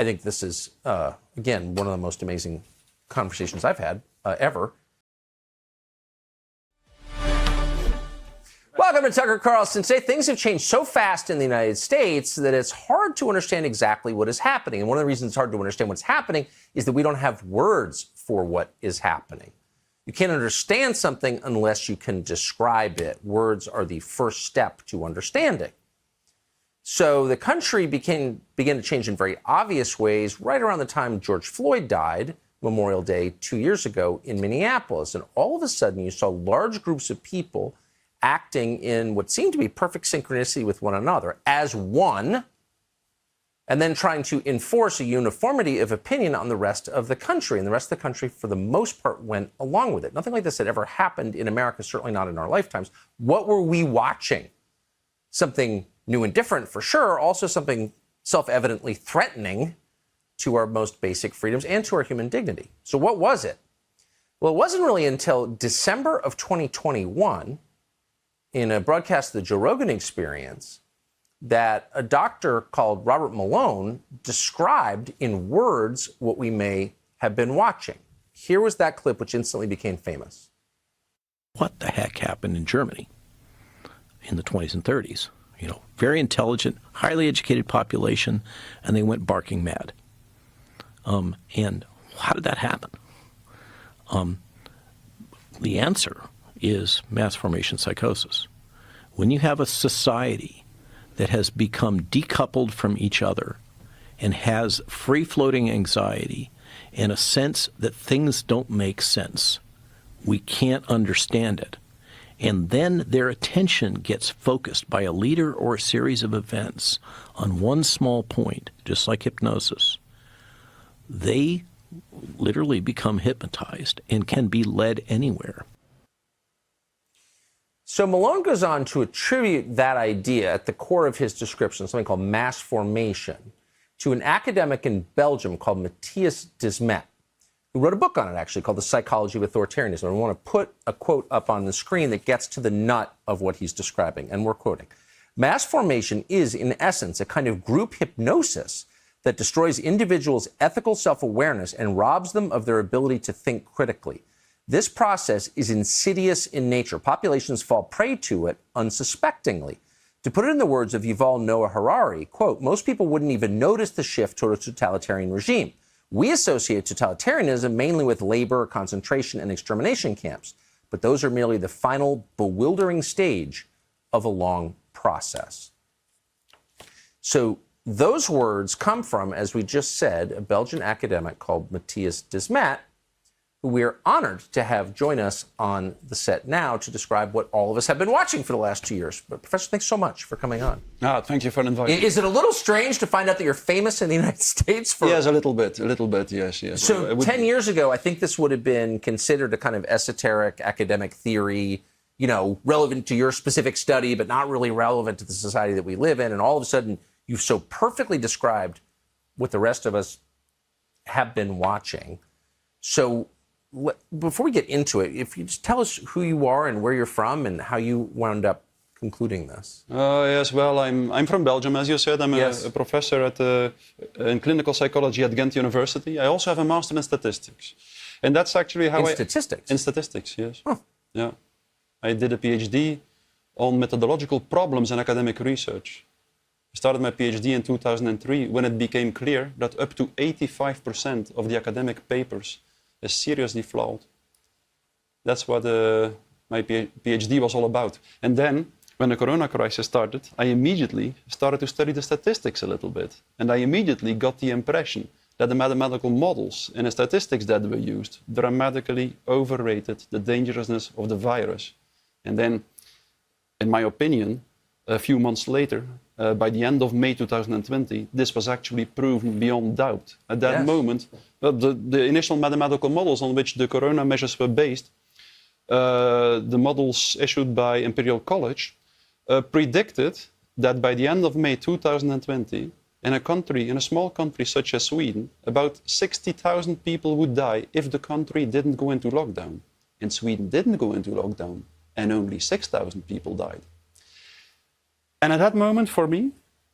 I think this is, again, one of the most amazing conversations I've had ever. Welcome to Tucker Carlson. Today, things have changed so fast in the United States that it's hard to understand exactly what is happening. And one of the reasons it's hard to understand what's happening is that we don't have words for what is happening. You can't understand something unless you can describe it. Words are the first step to understanding. So the country began to change in very obvious ways right around the time George Floyd died, Memorial Day 2 years ago in Minneapolis. And all of a sudden, you saw large groups of people acting in what seemed to be perfect synchronicity with one another as one, and then trying to enforce a uniformity of opinion on the rest of the country. And the rest of the country, for the most part, went along with it. Nothing like this had ever happened in America, certainly not in our lifetimes. What were we watching? Something new and different, for sure. Also something self-evidently threatening to our most basic freedoms and to our human dignity. So what was it? Well, it wasn't really until December of 2021, in a broadcast of the Joe Rogan Experience, that a doctor called Robert Malone described in words what we may have been watching. Here was that clip, which instantly became famous. What the heck happened in Germany in the 20s and 30s? You know, very intelligent, highly educated population, and they went barking mad. And how did that happen? The answer is mass formation psychosis. When you have a society that has become decoupled from each other and has free-floating anxiety and a sense that things don't make sense, we can't understand it, and then their attention gets focused by a leader or a series of events on one small point, just like hypnosis, they literally become hypnotized and can be led anywhere. So Malone goes on to attribute that idea at the core of his description, something called mass formation, to an academic in Belgium called Mattias Desmet, who wrote a book on it, actually, called The Psychology of Authoritarianism. And I want to put a quote up on the screen that gets to the nut of what he's describing, and we're quoting. Mass formation is, in essence, a kind of group hypnosis that destroys individuals' ethical self-awareness and robs them of their ability to think critically. This process is insidious in nature. Populations fall prey to it unsuspectingly. To put it in the words of Yuval Noah Harari, quote, most people wouldn't even notice the shift toward a totalitarian regime. We associate totalitarianism mainly with labor, concentration, and extermination camps. But those are merely the final bewildering stage of a long process. So those words come from, as we just said, a Belgian academic called Mattias Desmet, who we are honored to have join us on the set now to describe what all of us have been watching for the last 2 years. But Professor, thanks so much for coming on. Thank you for inviting me. Is it a little strange to find out that you're famous in the United States? Yes, a little bit, yes. So 10 years ago, I think this would have been considered a kind of esoteric academic theory, you know, relevant to your specific study, but not really relevant to the society that we live in. And all of a sudden, you've so perfectly described what the rest of us have been watching. So before we get into it, if you just tell us who you are and where you're from and how you wound up concluding this. Yes, well, I'm from Belgium, as you said. I'm a professor in clinical psychology at Ghent University. I also have a master in statistics. And that's actually how statistics? In statistics, yes. Huh. Yeah. I did a PhD on methodological problems in academic research. I started my PhD in 2003 when it became clear that up to 85% of the academic papers is seriously flawed. That's what my PhD was all about. And then, when the corona crisis started, I immediately started to study the statistics a little bit. And I immediately got the impression that the mathematical models and the statistics that were used dramatically overrated the dangerousness of the virus. And then, in my opinion, a few months later, by the end of May 2020, this was actually proven beyond doubt. At that moment, the initial mathematical models on which the corona measures were based, the models issued by Imperial College, predicted that by the end of May 2020, in a small country such as Sweden, about 60,000 people would die if the country didn't go into lockdown. And Sweden didn't go into lockdown, and only 6,000 people died. And at that moment, for me,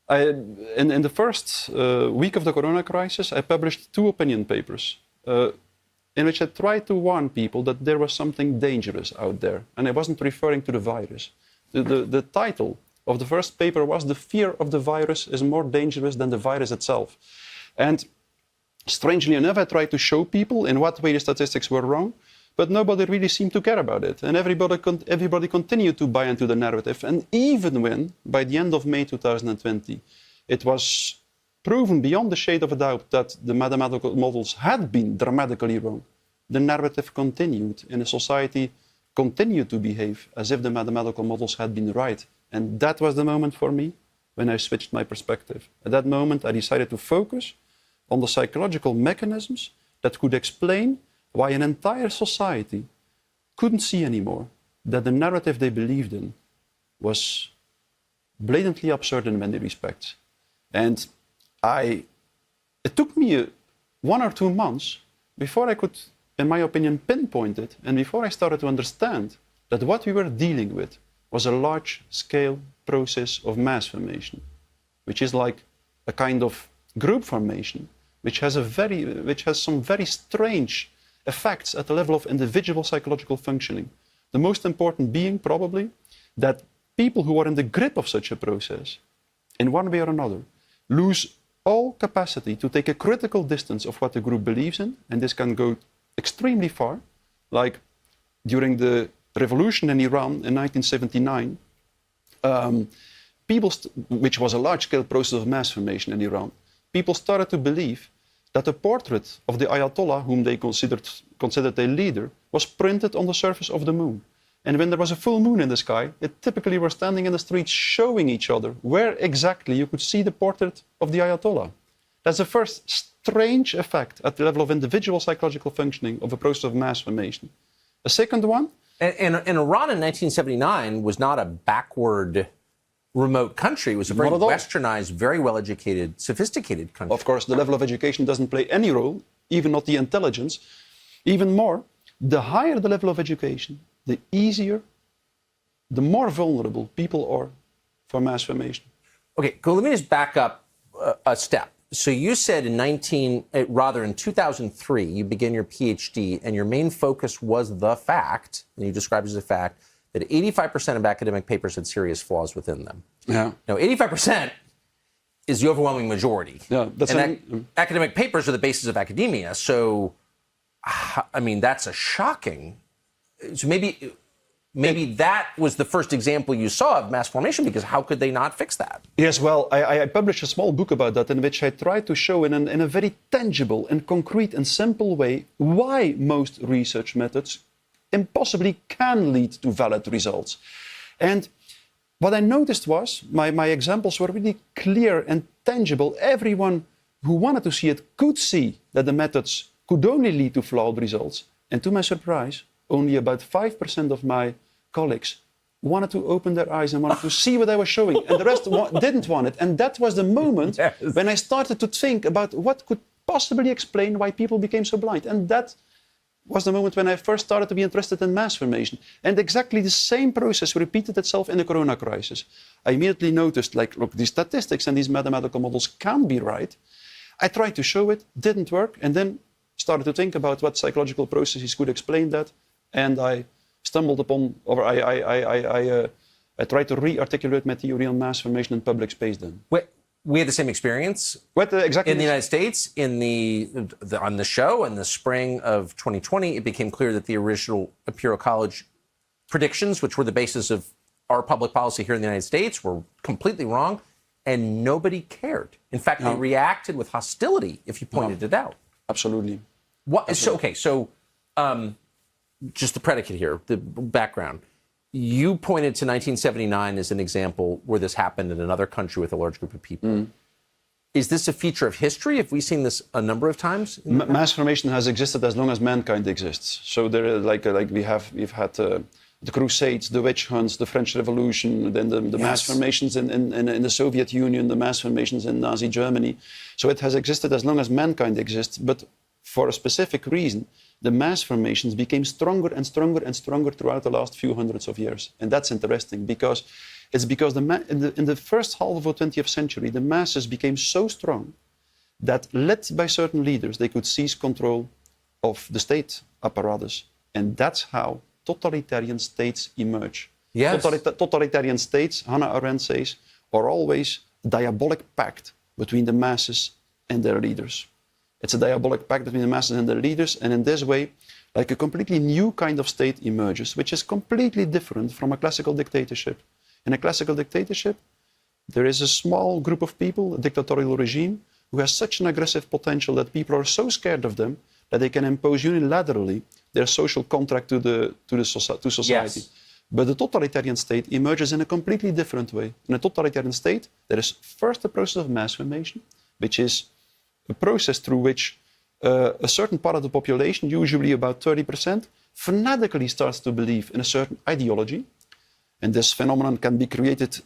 In the first week of the corona crisis, I published 2 opinion papers in which I tried to warn people that there was something dangerous out there. And I wasn't referring to the virus. The title of the first paper was "The Fear of the Virus is More Dangerous Than the Virus Itself." And strangely enough, I tried to show people in what way the statistics were wrong, but nobody really seemed to care about it. And everybody continued to buy into the narrative. And even when, by the end of May 2020, it was proven beyond the shade of a doubt that the mathematical models had been dramatically wrong, the narrative continued, and the society continued to behave as if the mathematical models had been right. And that was the moment for me when I switched my perspective. At that moment, I decided to focus on the psychological mechanisms that could explain why an entire society couldn't see anymore that the narrative they believed in was blatantly absurd in many respects. And it took me 1 or 2 months before I could, in my opinion, pinpoint it, and before I started to understand that what we were dealing with was a large-scale process of mass formation, which is like a kind of group formation, which has some very strange effects at the level of individual psychological functioning. The most important being probably that people who are in the grip of such a process, in one way or another, lose all capacity to take a critical distance of what the group believes in, and this can go extremely far, like during the revolution in Iran in 1979, which was a large-scale process of mass formation in Iran, people started to believe that a portrait of the Ayatollah, whom they considered a leader, was printed on the surface of the moon. And when there was a full moon in the sky, it typically were standing in the streets showing each other where exactly you could see the portrait of the Ayatollah. That's the first strange effect at the level of individual psychological functioning of a process of mass formation. A second one. And Iran in 1979 was not a backward, remote country. It was a very westernized, very well-educated, sophisticated country. Of course, the level of education doesn't play any role, even not the intelligence. Even more, the higher the level of education, the easier, the more vulnerable people are for mass formation. Okay, let me just back up a step. So you said in 2003, you began your PhD, and your main focus was the fact, and you described it as a fact, that 85% of academic papers had serious flaws within them. Yeah. Now, 85% is the overwhelming majority. Yeah, that's academic papers are the basis of academia. So, I mean, that's a shocking. So maybe that was the first example you saw of mass formation, because how could they not fix that? Yes, well, I published a small book about that in which I tried to show in a very tangible and concrete and simple way why most research methods impossibly can lead to valid results. And what I noticed was my examples were really clear and tangible. Everyone who wanted to see it could see that the methods could only lead to flawed results. And to my surprise, only about 5% of my colleagues wanted to open their eyes and wanted to see what I was showing, and the rest didn't want it. And that was the moment when I started to think about what could possibly explain why people became so blind. And that was the moment when I first started to be interested in mass formation. And exactly the same process repeated itself in the corona crisis. I immediately noticed, like, look, these statistics and these mathematical models can be right. I tried to show it, didn't work, and then started to think about what psychological processes could explain that. And I stumbled upon, or I tried to re-articulate my theory on mass formation in public space then. We had the same experience exactly in the United States. On the show in the spring of 2020, it became clear that the original Imperial College predictions, which were the basis of our public policy here in the United States, were completely wrong, and nobody cared. In fact, they reacted with hostility if you pointed it out. Absolutely. So just the predicate here, the background. You pointed to 1979 as an example where this happened in another country with a large group of people. Mm. Is this a feature of history? Have we seen this a number of times? Mass formation has existed as long as mankind exists. So there, we've had the Crusades, the witch hunts, the French Revolution, then the mass formations in the Soviet Union, the mass formations in Nazi Germany. So it has existed as long as mankind exists, but for a specific reason, the mass formations became stronger and stronger and stronger throughout the last few hundreds of years. And that's interesting, because It's because in the first half of the 20th century, the masses became so strong that, led by certain leaders, they could seize control of the state apparatus. And that's how totalitarian states emerge. Yes. Totalitarian states, Hannah Arendt says, are always a diabolic pact between the masses and their leaders. It's a diabolic pact between the masses and their leaders, and in this way, like a completely new kind of state emerges, which is completely different from a classical dictatorship. In a classical dictatorship, there is a small group of people, a dictatorial regime, who has such an aggressive potential that people are so scared of them that they can impose unilaterally their social contract to society. Yes. But the totalitarian state emerges in a completely different way. In a totalitarian state, there is first the process of mass formation, which is a process through which a certain part of the population, usually about 30%, fanatically starts to believe in a certain ideology. And this phenomenon can be created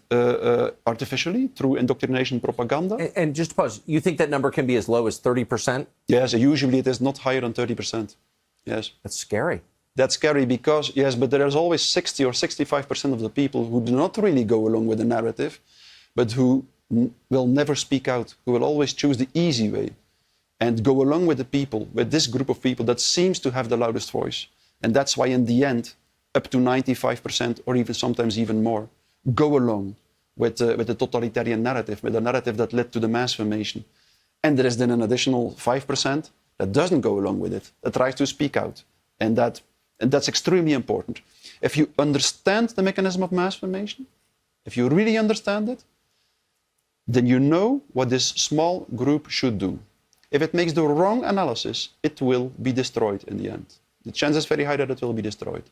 artificially through indoctrination propaganda. And just to pause, you think that number can be as low as 30%? Yes, usually it is not higher than 30%. Yes. That's scary. That's scary because, yes, but there is always 60 or 65% of the people who do not really go along with the narrative, but who will never speak out, who will always choose the easy way and go along with the people, with this group of people that seems to have the loudest voice. And that's why in the end, up to 95% or even sometimes even more, go along with the totalitarian narrative, with the narrative that led to the mass formation. And there is then an additional 5% that doesn't go along with it, that tries to speak out. And that's extremely important. If you understand the mechanism of mass formation, if you really understand it, then you know what this small group should do. If it makes the wrong analysis, it will be destroyed in the end. The chance is very high that it will be destroyed.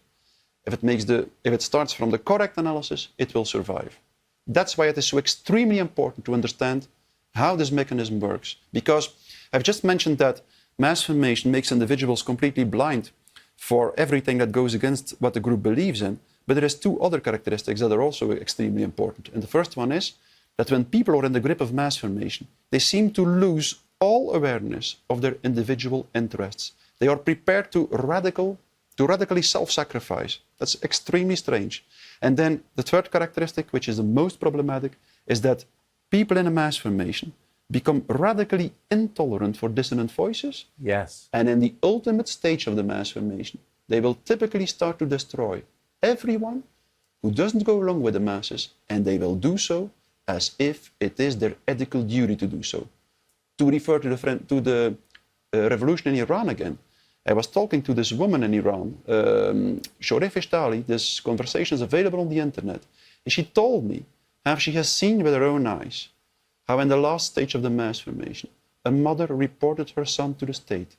If it starts from the correct analysis, it will survive. That's why it is so extremely important to understand how this mechanism works. Because I've just mentioned that mass formation makes individuals completely blind for everything that goes against what the group believes in. But there is two other characteristics that are also extremely important. And the first one is that when people are in the grip of mass formation, they seem to lose all awareness of their individual interests. They are prepared to radically self-sacrifice. That's extremely strange. And then the third characteristic, which is the most problematic, is that people in a mass formation become radically intolerant for dissonant voices. Yes. And in the ultimate stage of the mass formation, they will typically start to destroy everyone who doesn't go along with the masses, and they will do so as if it is their ethical duty to do so. To refer to the revolution in Iran again, I was talking to this woman in Iran, Shoreh Fishtali. This conversation is available on the internet. And she told me how she has seen with her own eyes how in the last stage of the mass formation, a mother reported her son to the state,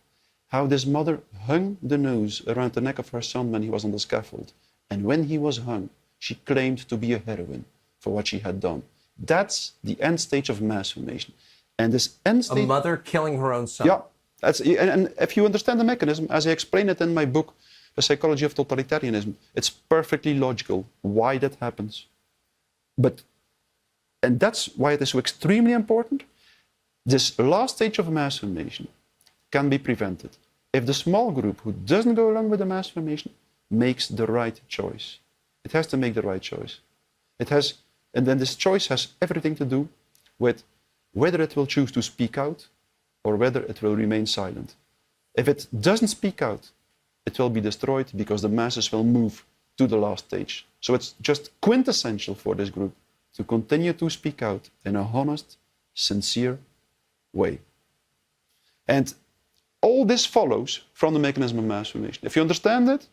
how this mother hung the noose around the neck of her son when he was on the scaffold. And when he was hung, she claimed to be a heroine for what she had done. That's the end stage of mass formation. And this end stage... A mother killing her own son. Yeah. And if you understand the mechanism, as I explain it in my book, The Psychology of Totalitarianism, it's perfectly logical why that happens. And that's why it is so extremely important. This last stage of mass formation can be prevented if the small group who doesn't go along with the mass formation makes the right choice. It has to make the right choice. And then this choice has everything to do with whether it will choose to speak out or whether it will remain silent. If it doesn't speak out, it will be destroyed because the masses will move to the last stage. So it's just quintessential for this group to continue to speak out in a honest, sincere way. And all this follows from the mechanism of mass formation. If you understand it,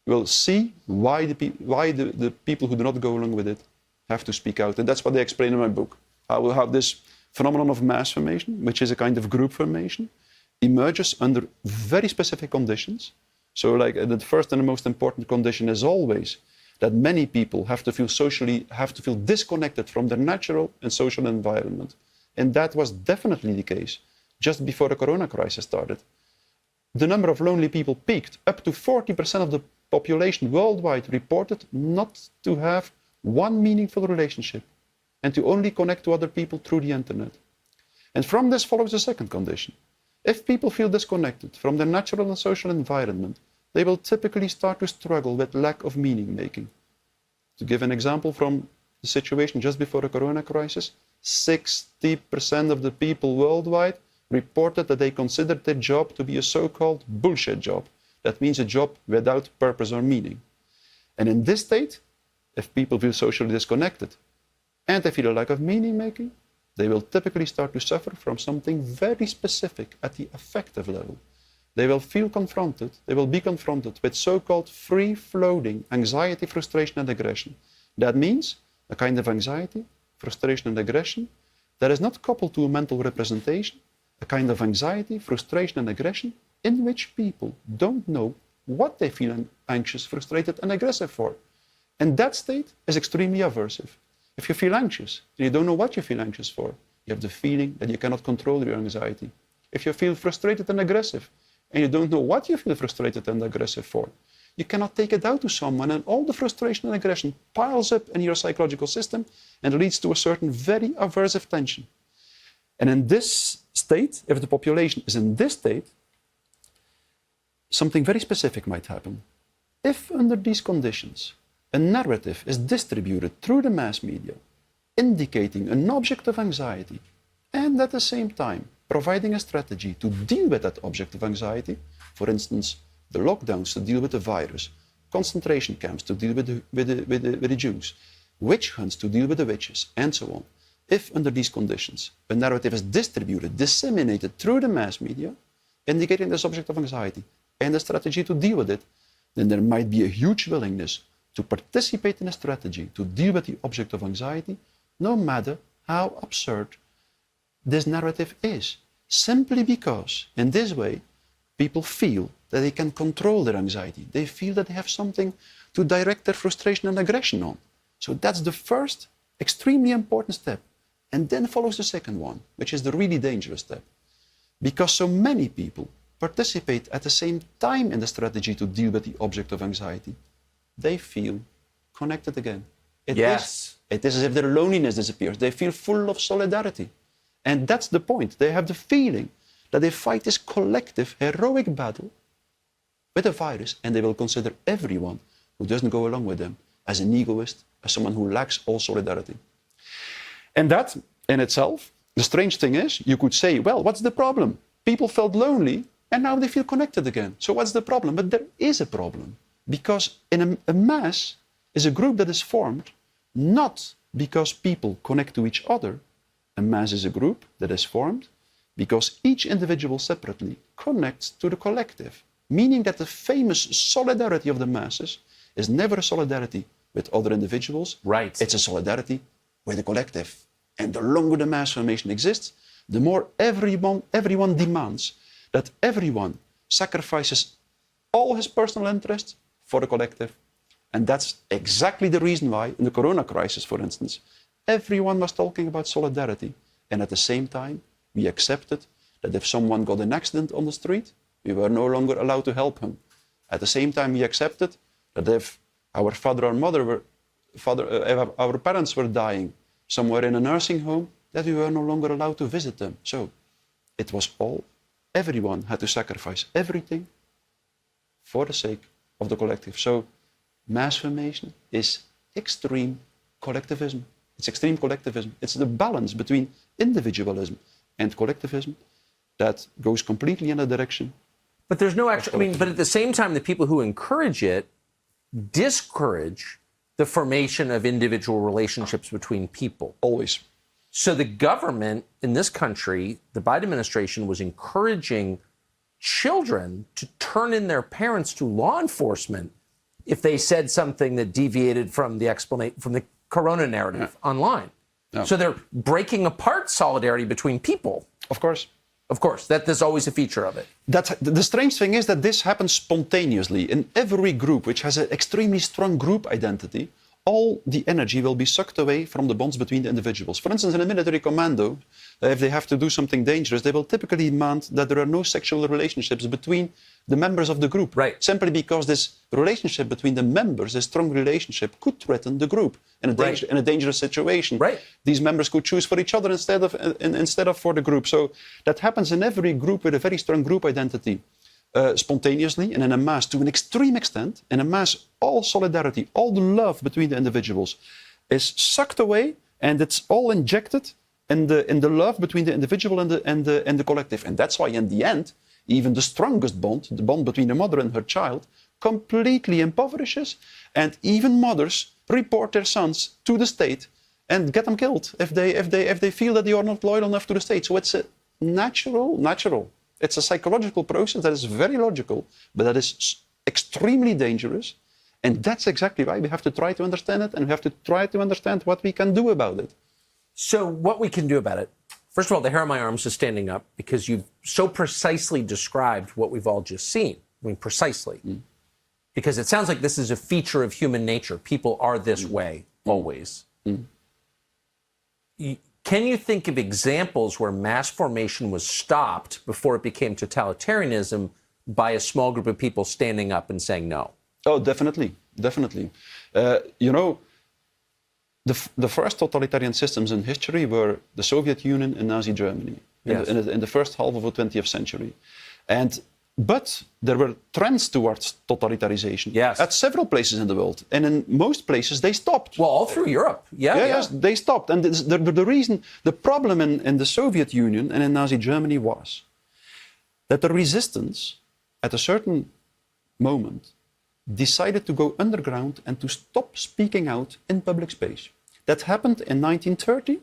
you will see why the people who do not go along with it have to speak out. And that's what I explain in my book. I will have this phenomenon of mass formation, which is a kind of group formation, emerges under very specific conditions. So like the first and the most important condition is always that many people have to feel disconnected from their natural and social environment. And that was definitely the case just before the corona crisis started. The number of lonely people peaked. Up to 40% of the population worldwide reported not to have one meaningful relationship and to only connect to other people through the internet. And from this follows the second condition. If people feel disconnected from their natural and social environment, they will typically start to struggle with lack of meaning making. To give an example from the situation just before the corona crisis, 60% of the people worldwide reported that they considered their job to be a so-called bullshit job. That means a job without purpose or meaning. And in this state, if people feel socially disconnected and they feel a lack of meaning making, they will typically start to suffer from something very specific at the affective level. They will feel confronted, they will be confronted with so-called free-floating anxiety, frustration, and aggression. That means a kind of anxiety, frustration, and aggression that is not coupled to a mental representation, a kind of anxiety, frustration, and aggression in which people don't know what they feel anxious, frustrated, and aggressive for. And that state is extremely aversive. If you feel anxious and you don't know what you feel anxious for, you have the feeling that you cannot control your anxiety. If you feel frustrated and aggressive and you don't know what you feel frustrated and aggressive for, you cannot take it out to someone, and all the frustration and aggression piles up in your psychological system and leads to a certain very aversive tension. And in this state, if the population is in this state, something very specific might happen. If under these conditions, a narrative is distributed through the mass media, indicating an object of anxiety, and at the same time providing a strategy to deal with that object of anxiety, for instance, the lockdowns to deal with the virus, concentration camps to deal with the Jews, witch hunts to deal with the witches, and so on. If under these conditions, a narrative is distributed, disseminated through the mass media, indicating this object of anxiety, and a strategy to deal with it, then there might be a huge willingness to participate in a strategy to deal with the object of anxiety, no matter how absurd this narrative is. Simply because, in this way, people feel that they can control their anxiety. They feel that they have something to direct their frustration and aggression on. So that's the first extremely important step. And then follows the second one, which is the really dangerous step. Because so many people participate at the same time in the strategy to deal with the object of anxiety, they feel connected again. It is as if their loneliness disappears. They feel full of solidarity. And that's the point. They have the feeling that they fight this collective, heroic battle with a virus, and they will consider everyone who doesn't go along with them as an egoist, as someone who lacks all solidarity. And that, in itself, the strange thing is, you could say, well, what's the problem? People felt lonely, and now they feel connected again. So what's the problem? But there is a problem. Because in a mass is a group that is formed not because people connect to each other. A mass is a group that is formed because each individual separately connects to the collective, meaning that the famous solidarity of the masses is never a solidarity with other individuals. Right. It's a solidarity with the collective. And the longer the mass formation exists, the more everyone demands that everyone sacrifices all his personal interests for the collective. And that's exactly the reason why, in the corona crisis, for instance, everyone was talking about solidarity. And at the same time, we accepted that if someone got an accident on the street, we were no longer allowed to help him. At the same time, we accepted that if our father or mother our parents were dying somewhere in a nursing home, that we were no longer allowed to visit them. So it was everyone had to sacrifice everything for the sake of the collective. So mass formation is extreme collectivism. It's extreme collectivism. It's the balance between individualism and collectivism that goes completely in a direction. But there's no actual, but at the same time, the people who encourage it discourage the formation of individual relationships between people. Always. So the government in this country, the Biden administration, was encouraging children to turn in their parents to law enforcement if they said something that deviated from the corona narrative online. Yeah. So they're breaking apart solidarity between people. Of course. Of course, there's always a feature of it. The strange thing is that this happens spontaneously. In every group which has an extremely strong group identity, all the energy will be sucked away from the bonds between the individuals. For instance, in a military commando, if they have to do something dangerous, they will typically demand that there are no sexual relationships between the members of the group. Right. Simply because this relationship between the members, this strong relationship, could threaten the group in a dangerous situation. Right. These members could choose for each other instead of for the group. So that happens in every group with a very strong group identity. Spontaneously and in a mass to an extreme extent, in a mass, all solidarity, all the love between the individuals is sucked away, and it's all injected in the love between the individual and the collective. And that's why, in the end, even the strongest bond, the bond between a mother and her child, completely impoverishes, and even mothers report their sons to the state and get them killed if they feel that they are not loyal enough to the state. So it's a natural. It's a psychological process that is very logical, but that is extremely dangerous. And that's exactly why we have to try to understand it, and we have to try to understand what we can do about it. So what we can do about it, first of all, the hair on my arms is standing up because you've so precisely described what we've all just seen. I mean, precisely. Because it sounds like this is a feature of human nature. People are this way, always. Can you think of examples where mass formation was stopped before it became totalitarianism by a small group of people standing up and saying no? Oh, definitely. The first totalitarian systems in history were the Soviet Union and Nazi Germany in the first half of the 20th century. But there were trends towards totalitarianization at several places in the world. And in most places, they stopped. Well, all through Europe. Yes, they stopped. And the problem in the Soviet Union and in Nazi Germany was that the resistance at a certain moment decided to go underground and to stop speaking out in public space. That happened in 1930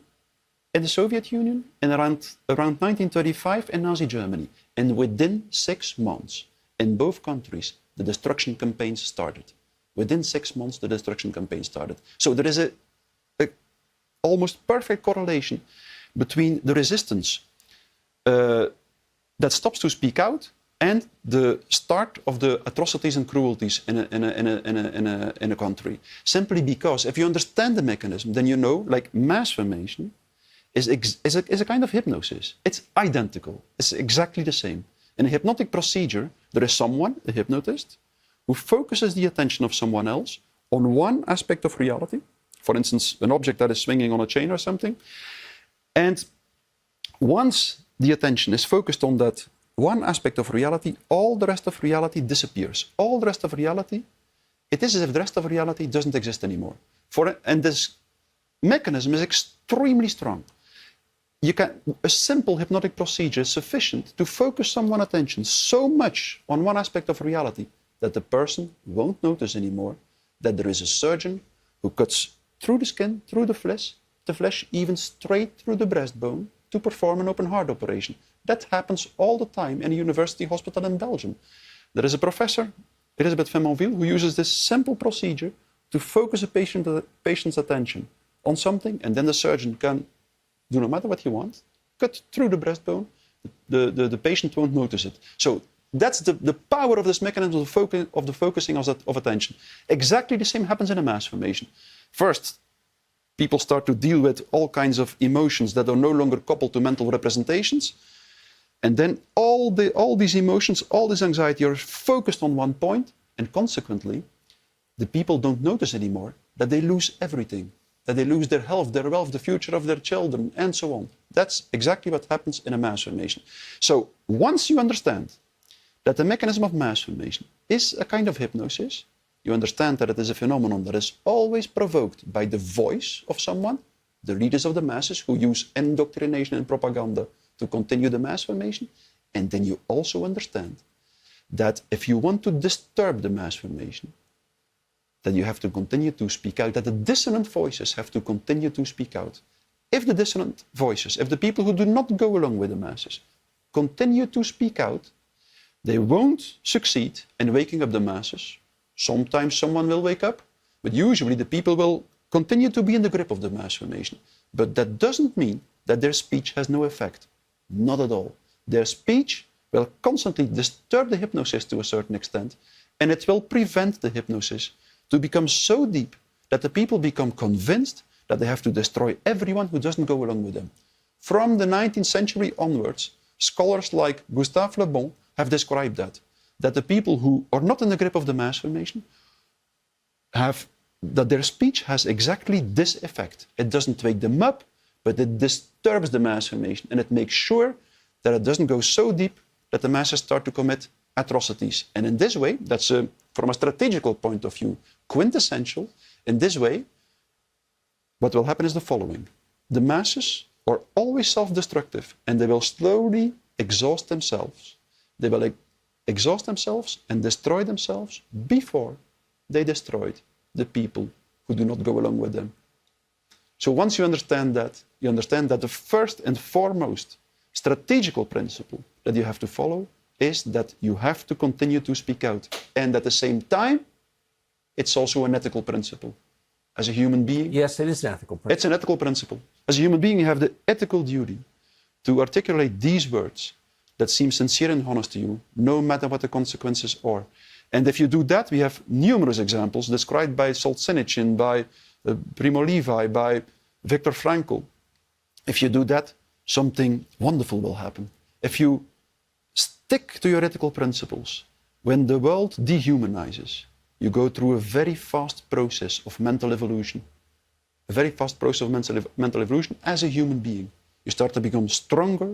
in the Soviet Union and around 1935 in Nazi Germany. And within 6 months, in both countries, the destruction campaigns started. Within 6 months, the destruction campaign started. So there is a almost perfect correlation between the resistance that stops to speak out and the start of the atrocities and cruelties in a country. Simply because if you understand the mechanism, then you know, like mass formation is a kind of hypnosis. It's identical. It's exactly the same. In a hypnotic procedure, there is someone, a hypnotist, who focuses the attention of someone else on one aspect of reality, for instance, an object that is swinging on a chain or something. And once the attention is focused on that one aspect of reality, all the rest of reality disappears. All the rest of reality, it is as if the rest of reality doesn't exist anymore. And this mechanism is extremely strong. A simple hypnotic procedure is sufficient to focus someone's attention so much on one aspect of reality that the person won't notice anymore that there is a surgeon who cuts through the skin, through the flesh, even straight through the breastbone to perform an open heart operation. That happens all the time in a university hospital in Belgium. There is a professor, Elisabeth Femonville, who uses this simple procedure to focus a patient's attention on something, and then the surgeon can do no matter what he wants, cut through the breastbone, the patient won't notice it. So that's the power of this mechanism of the focusing of attention. Exactly the same happens in a mass formation. First, people start to deal with all kinds of emotions that are no longer coupled to mental representations. And then all these emotions, all this anxiety are focused on one point, and consequently, the people don't notice anymore that they lose everything, that they lose their health, their wealth, the future of their children, and so on. That's exactly what happens in a mass formation. So once you understand that the mechanism of mass formation is a kind of hypnosis, you understand that it is a phenomenon that is always provoked by the voice of someone, the leaders of the masses who use indoctrination and propaganda to continue the mass formation, and then you also understand that if you want to disturb the mass formation, then you have to continue to speak out, that the dissonant voices have to continue to speak out. If the dissonant voices, if the people who do not go along with the masses continue to speak out, they won't succeed in waking up the masses. Sometimes someone will wake up, but usually the people will continue to be in the grip of the mass formation. But that doesn't mean that their speech has no effect. Not at all. Their speech will constantly disturb the hypnosis to a certain extent, and it will prevent the hypnosis to become so deep that the people become convinced that they have to destroy everyone who doesn't go along with them. From the 19th century onwards, scholars like Gustave Le Bon have described that the people who are not in the grip of the mass formation that their speech has exactly this effect. It doesn't wake them up, but it disturbs the mass formation, and it makes sure that it doesn't go so deep that the masses start to commit atrocities. And in this way, that's from a strategical point of view, quintessential. In this way, what will happen is the following. The masses are always self-destructive, and they will slowly exhaust themselves. They will exhaust themselves and destroy themselves before they destroyed the people who do not go along with them. So once you understand that the first and foremost strategical principle that you have to follow is that you have to continue to speak out. And at the same time, it's also an ethical principle. As a human being... Yes, it is an ethical principle. It's an ethical principle. As a human being, you have the ethical duty to articulate these words that seem sincere and honest to you, no matter what the consequences are. And if you do that, we have numerous examples described by Solzhenitsyn, by Primo Levi, by Viktor Frankl. If you do that, something wonderful will happen. If you stick to your ethical principles, when the world dehumanizes, you go through a very fast process of mental evolution. A very fast process of mental evolution as a human being. You start to become stronger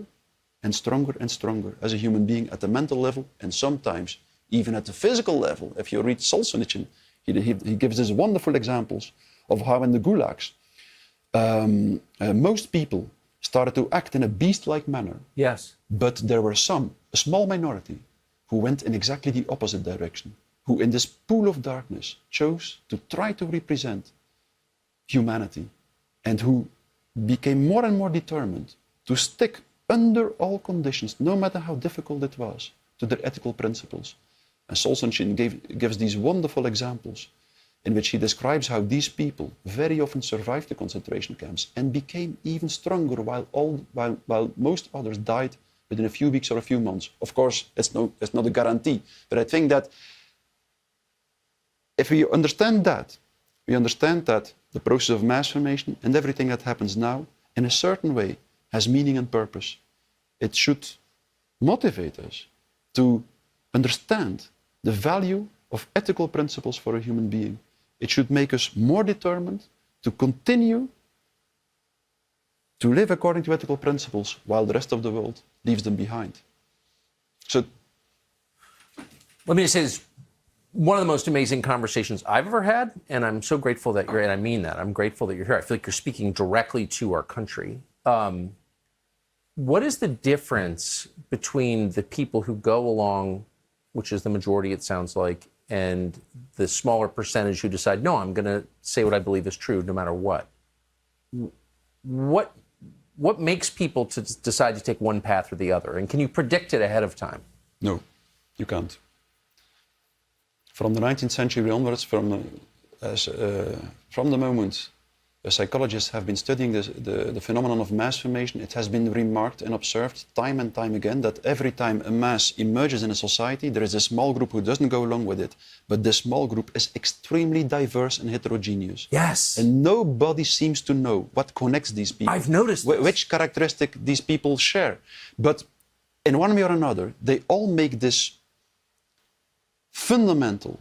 and stronger and stronger as a human being at the mental level, and sometimes even at the physical level. If you read Solzhenitsyn, he gives these wonderful examples of how in the gulags, most people started to act in a beast-like manner. Yes. But there were some, a small minority, who went in exactly the opposite direction, who in this pool of darkness chose to try to represent humanity, and who became more and more determined to stick under all conditions, no matter how difficult it was, to their ethical principles. And Solzhenitsyn gives these wonderful examples in which he describes how these people very often survived the concentration camps and became even stronger while most others died within a few weeks or a few months. Of course, it's not a guarantee, but I think that if we understand that the process of mass formation and everything that happens now, in a certain way, has meaning and purpose. It should motivate us to understand the value of ethical principles for a human being. It should make us more determined to continue to live according to ethical principles while the rest of the world leaves them behind. So, let me just say this. One of the most amazing conversations I've ever had, and I'm so grateful that you're, and I mean that, I'm grateful that you're here. I feel like you're speaking directly to our country. What is the difference between the people who go along, which is the majority it sounds like, and the smaller percentage who decide, no, I'm going to say what I believe is true no matter what? What makes people to decide to take one path or the other? And can you predict it ahead of time? No, you can't. From the 19th century onwards, from the moment psychologists have been studying the phenomenon of mass formation, it has been remarked and observed time and time again that every time a mass emerges in a society, there is a small group who doesn't go along with it. But the small group is extremely diverse and heterogeneous. Yes. And nobody seems to know what connects these people. I've noticed this. Which characteristic these people share. But in one way or another, they all make this fundamental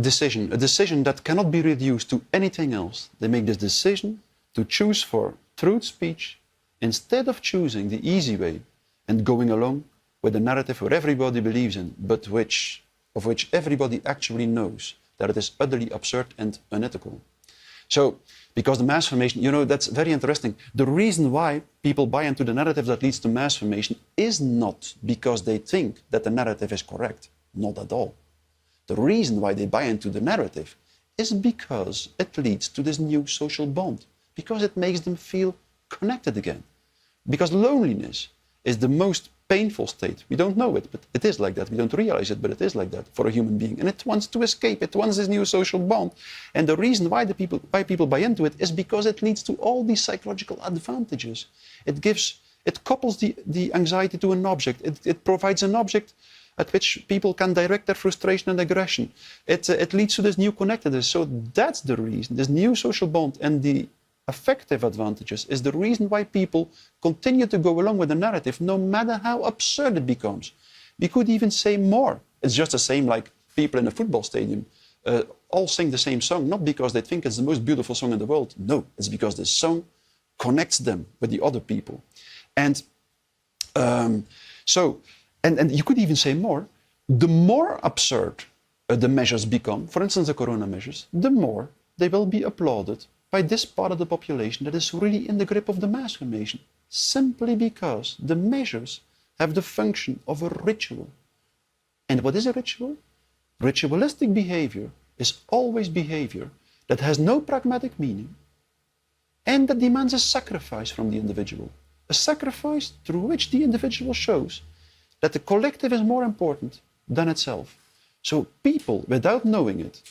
decision, a decision that cannot be reduced to anything else. They make this decision to choose for truth speech instead of choosing the easy way and going along with a narrative where everybody believes in, but of which everybody actually knows that it is utterly absurd and unethical. So, because the mass formation, that's very interesting. The reason why people buy into the narrative that leads to mass formation is not because they think that the narrative is correct. Not at all. The reason why they buy into the narrative is because it leads to this new social bond, because it makes them feel connected again. Because loneliness is the most painful state. We don't know it, but it is like that. We don't realize it, but it is like that for a human being. And it wants to escape. It wants this new social bond. And the reason why people buy into it is because it leads to all these psychological advantages. It couples the anxiety to an object. It provides an object at which people can direct their frustration and aggression. It leads to this new connectedness. So that's the reason, this new social bond and the affective advantages is the reason why people continue to go along with the narrative, no matter how absurd it becomes. We could even say more. It's just the same like people in a football stadium all sing the same song, not because they think it's the most beautiful song in the world. No, it's because the song connects them with the other people. And And you could even say more, the more absurd the measures become, for instance, the corona measures, the more they will be applauded by this part of the population that is really in the grip of the mass formation, simply because the measures have the function of a ritual. And what is a ritual? Ritualistic behavior is always behavior that has no pragmatic meaning and that demands a sacrifice from the individual. A sacrifice through which the individual shows that the collective is more important than itself. So people, without knowing it,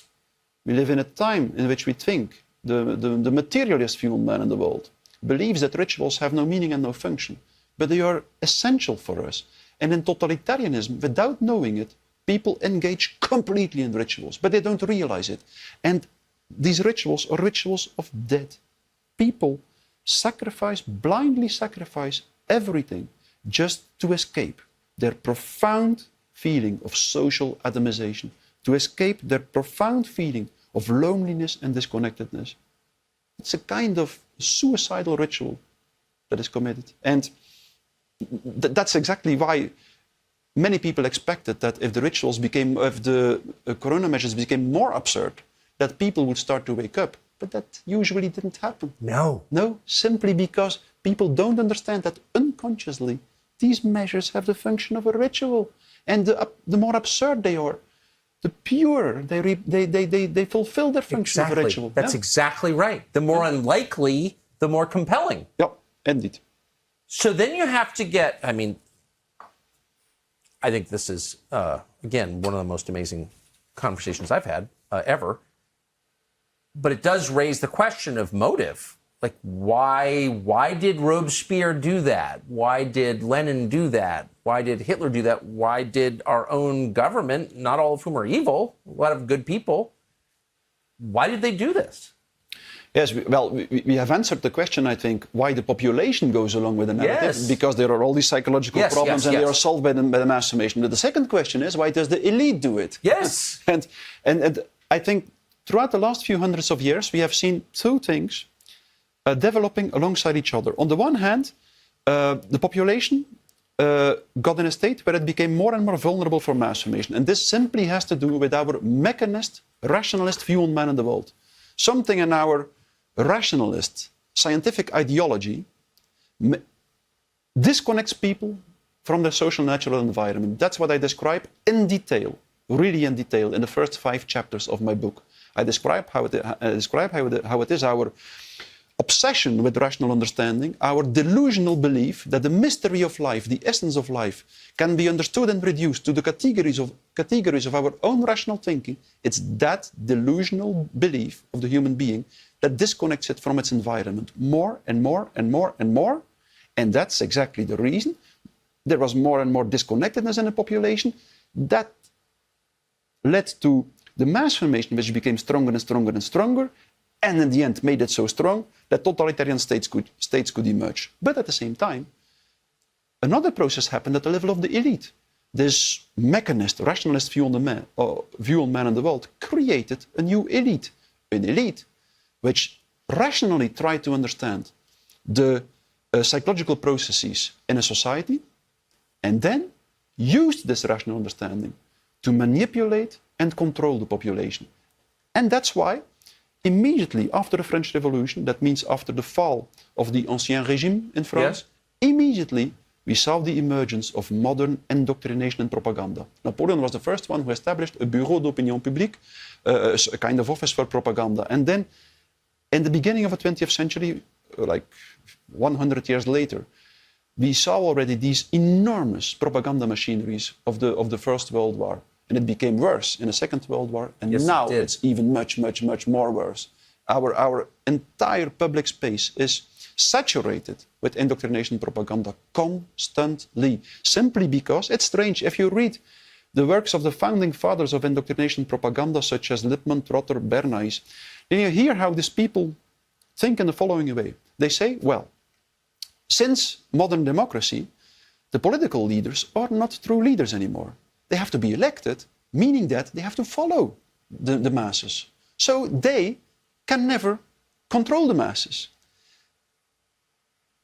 we live in a time in which we think the materialist view man in the world believes that rituals have no meaning and no function, but they are essential for us. And in totalitarianism, without knowing it, people engage completely in rituals, but they don't realize it. And these rituals are rituals of death. People blindly sacrifice everything just to escape their profound feeling of social atomization, to escape their profound feeling of loneliness and disconnectedness. It's a kind of suicidal ritual that is committed. And that's exactly why many people expected that if the corona measures became more absurd, that people would start to wake up. But that usually didn't happen. No. No, simply because people don't understand that unconsciously these measures have the function of a ritual. And the more absurd they are, the purer they fulfill their function of a ritual. That's exactly right. The more unlikely, the more compelling. Yeah, indeed. So then you have to get, I think this is, again, one of the most amazing conversations I've had ever. But it does raise the question of motive. Like, why did Robespierre do that? Why did Lenin do that? Why did Hitler do that? Why did our own government, not all of whom are evil, a lot of good people, why did they do this? Yes, we have answered the question, I think, why the population goes along with the narrative. Yes. Because there are all these psychological problems and they are solved by the mass formation. But the second question is, why does the elite do it? Yes. and I think throughout the last few hundreds of years, we have seen two things developing alongside each other. On the one hand, the population got in a state where it became more and more vulnerable for mass formation. And this simply has to do with our mechanist, rationalist view on man in the world. Something in our rationalist, scientific ideology disconnects people from their social natural environment. That's what I describe in detail, really in detail, in the first 5 chapters of my book. I describe how it is our obsession with rational understanding, our delusional belief that the mystery of life, the essence of life, can be understood and reduced to the categories of our own rational thinking. It's that delusional belief of the human being that disconnects it from its environment more and more and more and more. And that's exactly the reason there was more and more disconnectedness in the population. That led to the mass formation, which became stronger and stronger and stronger, and in the end made it so strong that totalitarian states could emerge. But at the same time, another process happened at the level of the elite. This mechanist, rationalist view on man in the world created a new elite. An elite which rationally tried to understand the psychological processes in a society and then used this rational understanding to manipulate and control the population. And that's why immediately after the French Revolution, that means after the fall of the Ancien Régime in France, immediately we saw the emergence of modern indoctrination and propaganda. Napoleon was the first one who established a Bureau d'Opinion Publique, a kind of office for propaganda. And then in the beginning of the 20th century, like 100 years later, we saw already these enormous propaganda machineries of the First World War. And it became worse in the Second World War, and now it's even much, much, much more worse. Our entire public space is saturated with indoctrination propaganda constantly, simply because it's strange. If you read the works of the founding fathers of indoctrination propaganda, such as Lippmann, Trotter, Bernays, then you hear how these people think in the following way. They say, well, since modern democracy, the political leaders are not true leaders anymore. They have to be elected, meaning that they have to follow the masses. So they can never control the masses.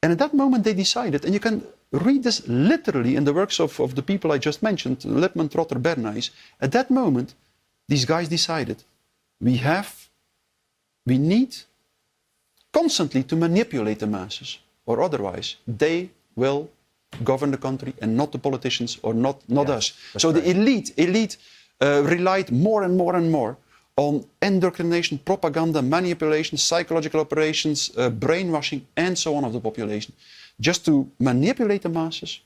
And at that moment they decided, and you can read this literally in the works of the people I just mentioned, Lippmann, Trotter, Bernays. At that moment, these guys decided, we need constantly to manipulate the masses, or otherwise they will govern the country and not the politicians or not us. So the elite relied more and more on indoctrination, propaganda, manipulation, psychological operations, brainwashing, and so on of the population, just to manipulate the masses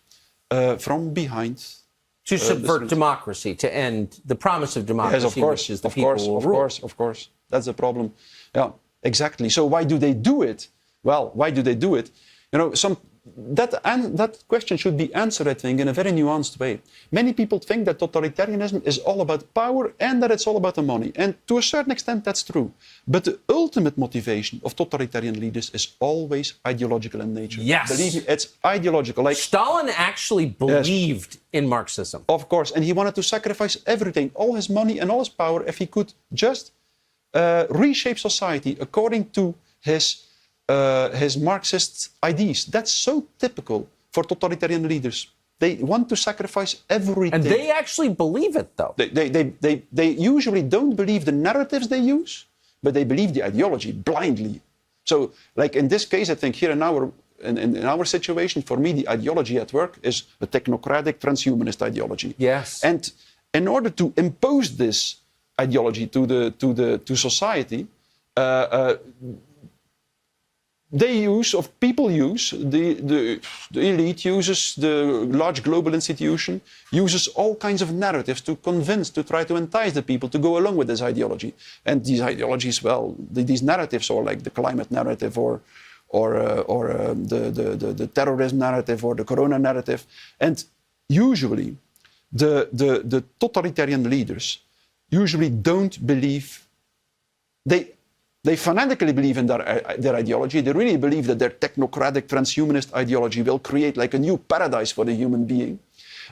from behind. To subvert democracy, to end the promise of democracy, yes, of course, which is the people will rule. Of course. That's the problem. Yeah, exactly. So why do they do it? Well, why do they do it? You know, that question should be answered, I think, in a very nuanced way. Many people think that totalitarianism is all about power and that it's all about the money. And to a certain extent, that's true. But the ultimate motivation of totalitarian leaders is always ideological in nature. Yes. Believe me, it's ideological. Like Stalin actually believed in Marxism. Of course, and he wanted to sacrifice everything, all his money and all his power, if he could just reshape society according to his Marxist ideas. That's so typical for totalitarian leaders. They want to sacrifice everything. And they actually believe it, though. They usually don't believe the narratives they use, but they believe the ideology blindly. So, like in this case, I think here in our situation, for me, the ideology at work is a technocratic transhumanist ideology. Yes. And in order to impose this ideology to society, people use, the elite uses, the large global institution uses all kinds of narratives to try to entice the people to go along with this ideology. And these ideologies, well, these narratives are like the climate narrative or the terrorism narrative or the corona narrative. And usually the totalitarian leaders usually don't believe, they fanatically believe in their ideology. They really believe that their technocratic transhumanist ideology will create like a new paradise for the human being.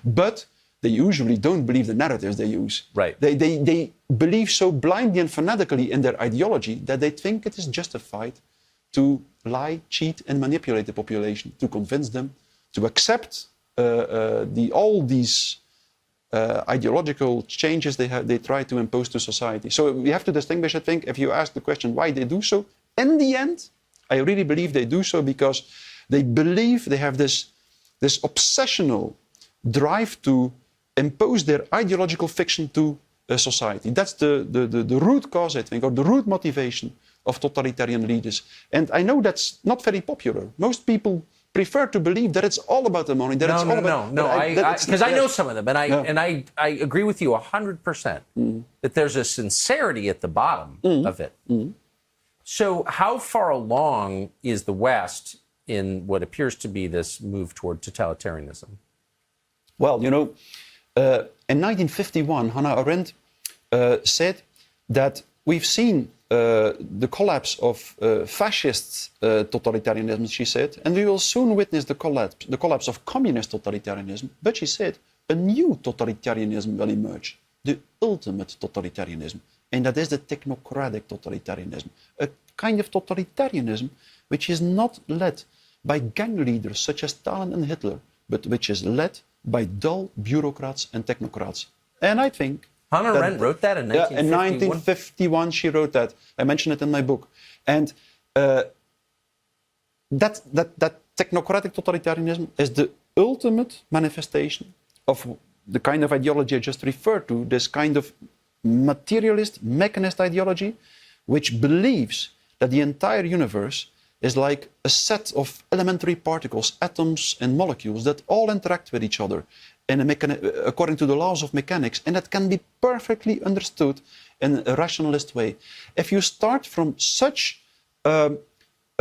But they usually don't believe the narratives they use. Right. They believe so blindly and fanatically in their ideology that they think it is justified to lie, cheat, and manipulate the population, to convince them to accept all these ideological changes they try to impose to society. So we have to distinguish, I think, if you ask the question why they do so, in the end, I really believe they do so because they believe they have this obsessional drive to impose their ideological fiction to society. That's the root cause, I think, or the root motivation of totalitarian leaders. And I know that's not very popular. Most people prefer to believe that it's all about the money. Because I know some of them, and I agree with you 100% that there's a sincerity at the bottom of it. So how far along is the West in what appears to be this move toward totalitarianism? Well, you know, in 1951, Hannah Arendt said that we've seen the collapse of fascist totalitarianism, she said, and we will soon witness the collapse of communist totalitarianism. But she said a new totalitarianism will emerge, the ultimate totalitarianism, and that is the technocratic totalitarianism, a kind of totalitarianism which is not led by gang leaders such as Stalin and Hitler, but which is led by dull bureaucrats and technocrats. And I think Hannah Arendt wrote that in 1951? In 1951, she wrote that. I mention it in my book. And that technocratic totalitarianism is the ultimate manifestation of the kind of ideology I just referred to, this kind of materialist, mechanist ideology, which believes that the entire universe is like a set of elementary particles, atoms and molecules that all interact with each other according to the laws of mechanics, and that can be perfectly understood in a rationalist way. If you start from such a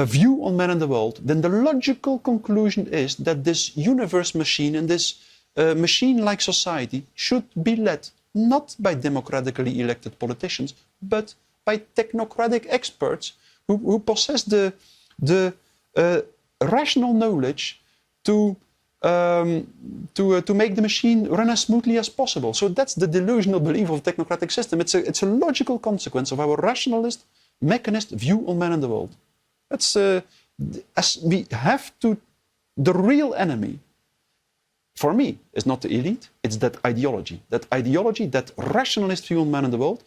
view on man and the world, then the logical conclusion is that this universe machine and this machine-like society should be led not by democratically elected politicians, but by technocratic experts who possess the rational knowledge to make the machine run as smoothly as possible. So that's the delusional belief of the technocratic system. It's a logical consequence of our rationalist, mechanist view on man and the world. That's as we have to. The real enemy, for me, is not the elite. It's that ideology, that rationalist view on man and the world,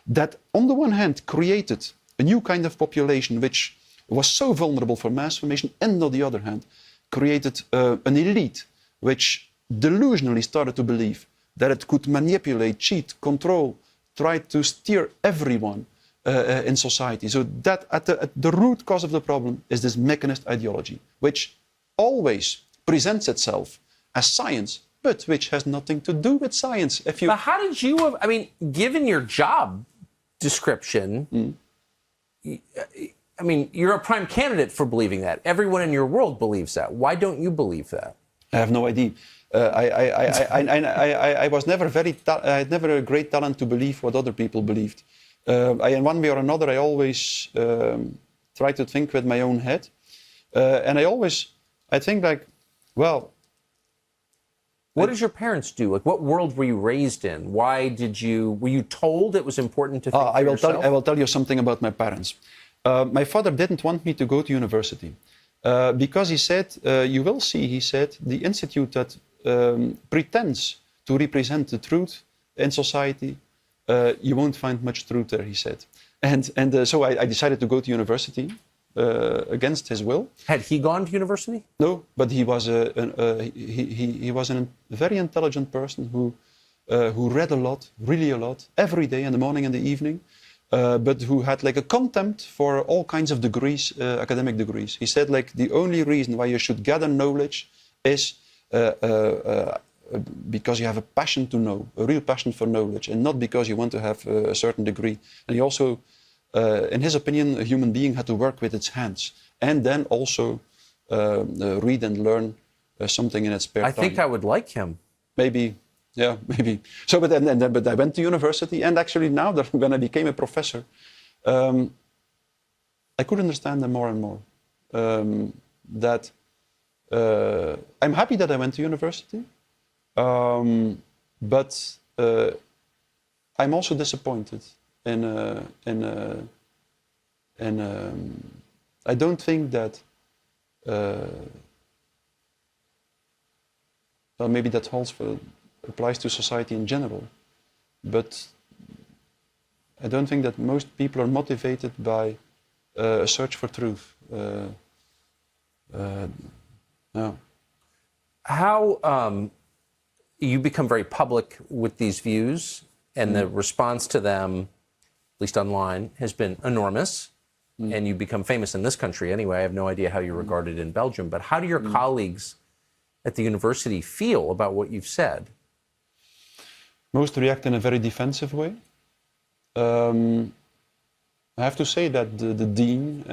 that on the one hand created a new kind of population which was so vulnerable for mass formation, and on the other hand, created an elite which delusionally started to believe that it could manipulate, cheat, control, try to steer everyone in society. So that at the root cause of the problem is this mechanist ideology, which always presents itself as science, but which has nothing to do with science. But how did you, I mean, given your job description, I mean, you're a prime candidate for believing that. Everyone in your world believes that. Why don't you believe that? I have no idea. I was never I had never a great talent to believe what other people believed. In one way or another, I always try to think with my own head. And I think like, well... What did your parents do? Like, what world were you raised in? Were you told it was important to think for yourself? I will tell you something about my parents. My father didn't want me to go to university because he said, you will see, he said, the institute that pretends to represent the truth in society, you won't find much truth there, he said. And so I decided to go to university against his will. Had he gone to university? No, but he was a very intelligent person who read a lot, really a lot, every day in the morning and the evening, but who had like a contempt for all kinds of degrees, academic degrees. He said like the only reason why you should gather knowledge is because you have a passion to know, a real passion for knowledge, and not because you want to have a certain degree. And he also, in his opinion, a human being had to work with its hands and then also read and learn something in its spare time. I think I would like him. Maybe, yeah, maybe. So, but I went to university, and actually now that when I became a professor, I could understand them more and more. That I'm happy that I went to university, but I'm also disappointed. I don't think that. Well, maybe that applies to society in general, but I don't think that most people are motivated by a search for truth. No. How you become very public with these views, and the response to them, at least online, has been enormous. And you become famous in this country anyway. I have no idea how you're regarded in Belgium, but how do your colleagues at the university feel about what you've said? Most react in a very defensive way. I have to say that the dean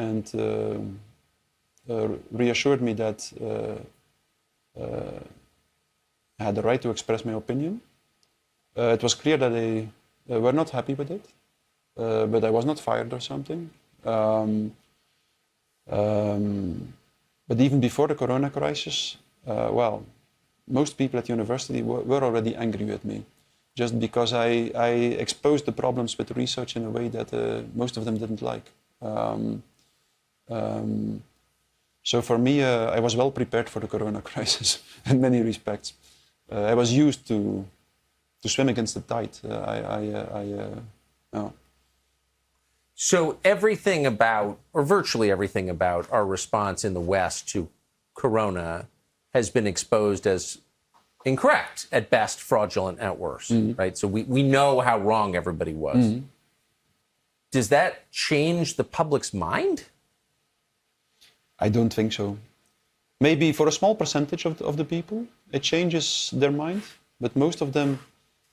reassured me that I had the right to express my opinion. It was clear that they were not happy with it, but I was not fired or something. But even before the corona crisis, well, most people at university were already angry with me, just because I exposed the problems with research in a way that most of them didn't like. So for me, I was well prepared for the corona crisis in many respects. I was used to swim against the tide. So everything about, or virtually everything about, our response in the West to corona has been exposed as incorrect, at best, fraudulent at worst, right? So we know how wrong everybody was. Does that change the public's mind? I don't think so. Maybe for a small percentage of the people, it changes their mind, but most of them,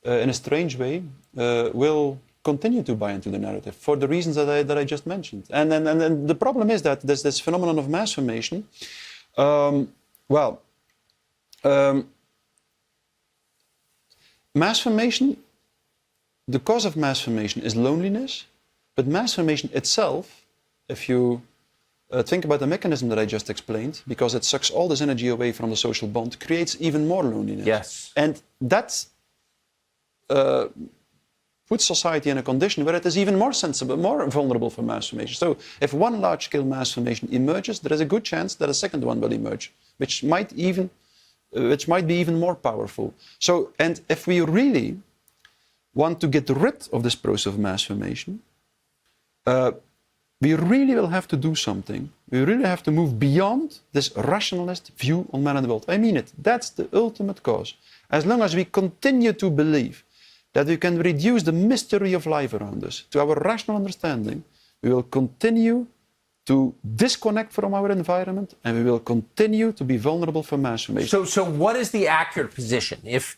in a strange way, will continue to buy into the narrative for the reasons that I just mentioned. And the problem is that there's this phenomenon of mass formation. Mass formation, the cause of mass formation is loneliness, but mass formation itself, if you think about the mechanism that I just explained, because it sucks all this energy away from the social bond, creates even more loneliness. Yes. And that puts society in a condition where it is even more sensible, more vulnerable for mass formation. So if one large-scale mass formation emerges, there is a good chance that a second one will emerge, which might be even more powerful. So, and if we really want to get rid of this process of mass formation, we really will have to do something. We really have to move beyond this rationalist view on man and the world. I mean it. That's the ultimate cause. As long as we continue to believe that we can reduce the mystery of life around us to our rational understanding, we will continue to disconnect from our environment, and we will continue to be vulnerable for mass formation. So what is the accurate position? If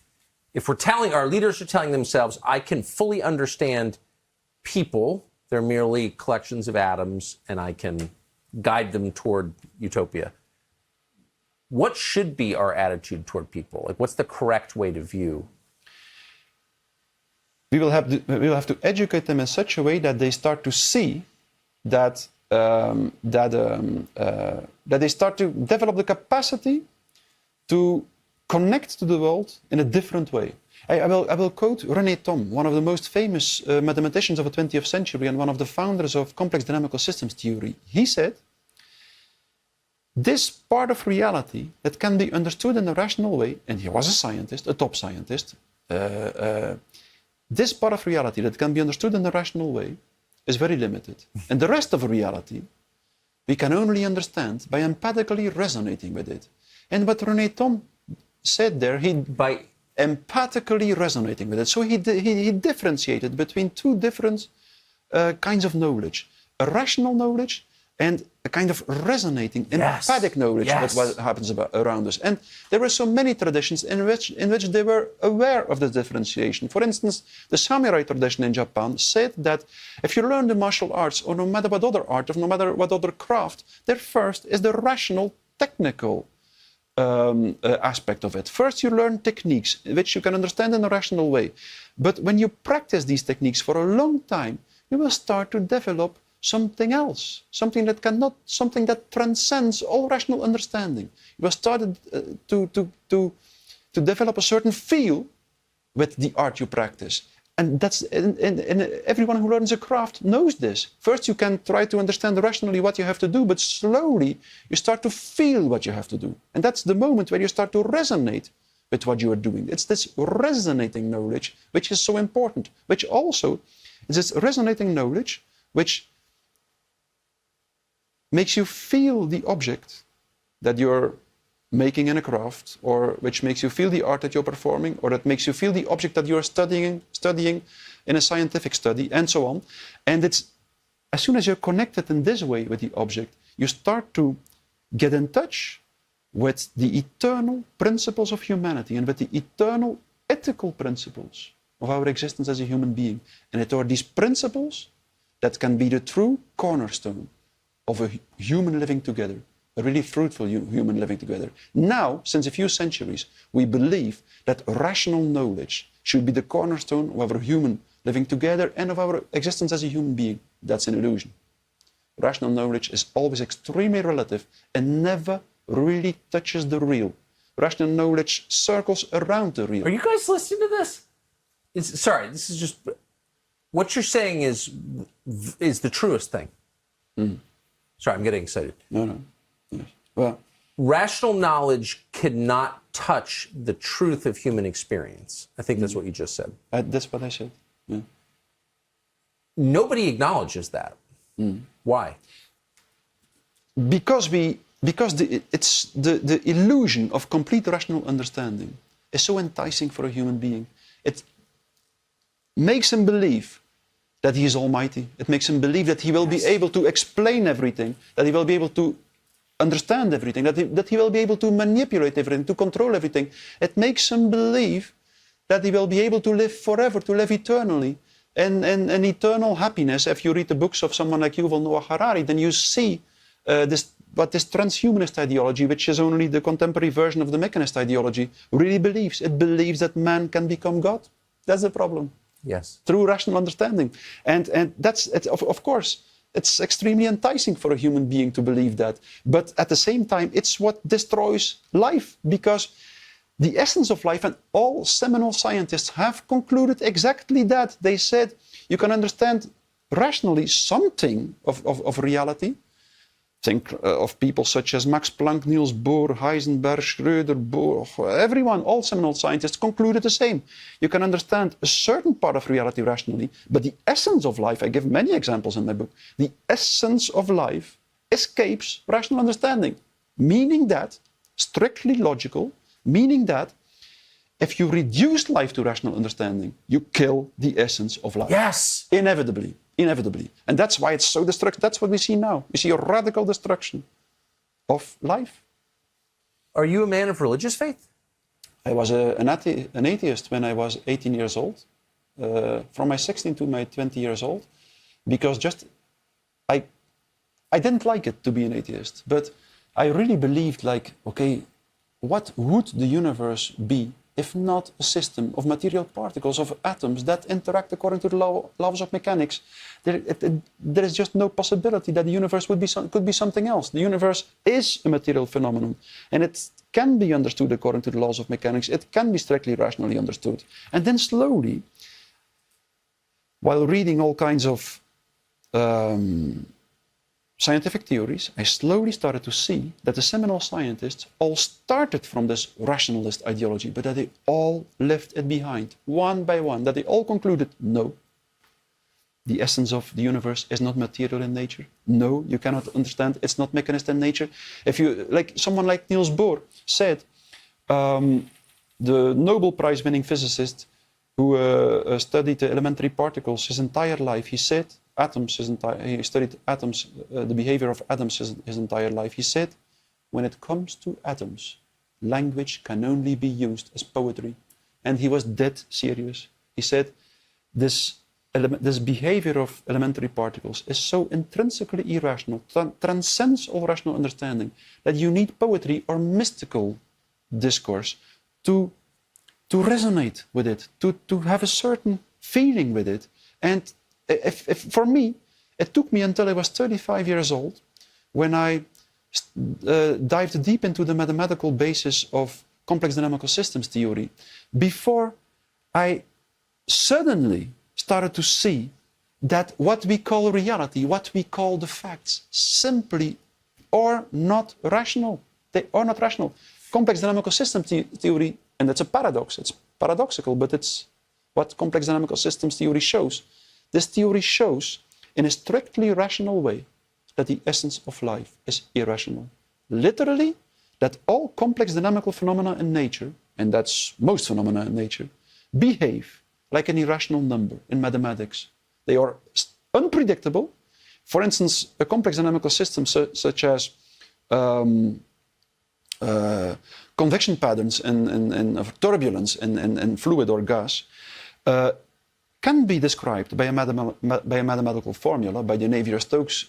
our leaders are telling themselves, I can fully understand people, they're merely collections of atoms, and I can guide them toward utopia, what should be our attitude toward people? Like, what's the correct way to view? We will have to educate them in such a way that they start to see that they start to develop the capacity to connect to the world in a different way. I will quote René Thom, one of the most famous mathematicians of the 20th century and one of the founders of complex dynamical systems theory. He said, this part of reality that can be understood in a rational way, and he was a scientist, a top scientist, this part of reality that can be understood in a rational way is very limited. And the rest of reality, we can only understand by empathically resonating with it. And what René Thom said there, by empathically resonating with it. So he differentiated between two different kinds of knowledge. A rational knowledge and a kind of resonating, empathic knowledge about what happens around us. And there were so many traditions in which they were aware of the differentiation. For instance, the samurai tradition in Japan said that if you learn the martial arts, or no matter what other art, or no matter what other craft, there first is the rational, technical aspect of it. First, you learn techniques, which you can understand in a rational way. But when you practice these techniques for a long time, you will start to develop something else, something that transcends all rational understanding. You will start to develop a certain feel with the art you practice. And that's and everyone who learns a craft knows this. First, you can try to understand rationally what you have to do, but slowly you start to feel what you have to do. And that's the moment where you start to resonate with what you are doing. It's this resonating knowledge which is so important, which also is this resonating knowledge which makes you feel the object that you're making in a craft, or which makes you feel the art that you're performing, or that makes you feel the object that you're studying in a scientific study, and so on. And it's as soon as you're connected in this way with the object, you start to get in touch with the eternal principles of humanity and with the eternal ethical principles of our existence as a human being. And it are these principles that can be the true cornerstone of a human living together, a really fruitful human living together. Now, since a few centuries, we believe that rational knowledge should be the cornerstone of our human living together and of our existence as a human being. That's an illusion. Rational knowledge is always extremely relative and never really touches the real. Rational knowledge circles around the real. Are you guys listening to this? Sorry, this is just... What you're saying is the truest thing. Mm. Sorry, I'm getting excited. No. Yes. Well, rational knowledge cannot touch the truth of human experience. I think that's what you just said. That's what I said. Yeah. Nobody acknowledges that. Mm. Why? Because the illusion of complete rational understanding is so enticing for a human being. It makes him believe that he is almighty. It makes him believe that he will be able to explain everything, that he will be able to understand everything, that he will be able to manipulate everything, to control everything. It makes him believe that he will be able to live forever, to live eternally, and eternal happiness. If you read the books of someone like Yuval Noah Harari, then you see this transhumanist ideology, which is only the contemporary version of the mechanist ideology, really believes. It believes that man can become God. That's the problem. Yes. Through rational understanding. And that's, of course, it's extremely enticing for a human being to believe that. But at the same time, it's what destroys life, because the essence of life, and all seminal scientists have concluded exactly that. They said you can understand rationally something of reality, Think of people such as Max Planck, Niels Bohr, Heisenberg, Schrödinger, Bohr, everyone, all seminal scientists concluded the same. You can understand a certain part of reality rationally, but the essence of life, I give many examples in my book, the essence of life escapes rational understanding, meaning that, strictly logical, meaning that if you reduce life to rational understanding, you kill the essence of life. Yes. Inevitably. Inevitably. And that's why it's so destructive. That's what we see now. We see a radical destruction of life. Are you a man of religious faith? I was an atheist when I was 18 years old, from my 16 to my 20 years old, because I didn't like it to be an atheist, but I really believed like, okay, what would the universe be if not a system of material particles, of atoms that interact according to the laws of mechanics? There is just no possibility that the universe could be something else. The universe is a material phenomenon, and it can be understood according to the laws of mechanics. It can be strictly rationally understood. And then slowly, while reading all kinds of scientific theories, I slowly started to see that the seminal scientists all started from this rationalist ideology, but that they all left it behind, one by one, that they all concluded, no, the essence of the universe is not material in nature. No, you cannot understand, it's not mechanist in nature. If you, like someone like Niels Bohr said, the Nobel Prize winning physicist who studied the elementary particles his entire life, he said, he studied atoms, the behavior of atoms his entire life. He said, when it comes to atoms, language can only be used as poetry. And he was dead serious. He said, this behavior of elementary particles is so intrinsically irrational, transcends all rational understanding, that you need poetry or mystical discourse to resonate with it, to have a certain feeling with it. And for me, it took me until I was 35 years old when I dived deep into the mathematical basis of complex dynamical systems theory before I suddenly started to see that what we call reality, what we call the facts, simply are not rational. They are not rational. Complex dynamical systems theory, and that's a paradox, it's paradoxical, but it's what complex dynamical systems theory shows. This theory shows, in a strictly rational way, that the essence of life is irrational. Literally, that all complex dynamical phenomena in nature, and that's most phenomena in nature, behave like an irrational number in mathematics. They are unpredictable. For instance, a complex dynamical system such as convection patterns and turbulence in fluid or gas, can be described by a mathematical formula, by the Navier-Stokes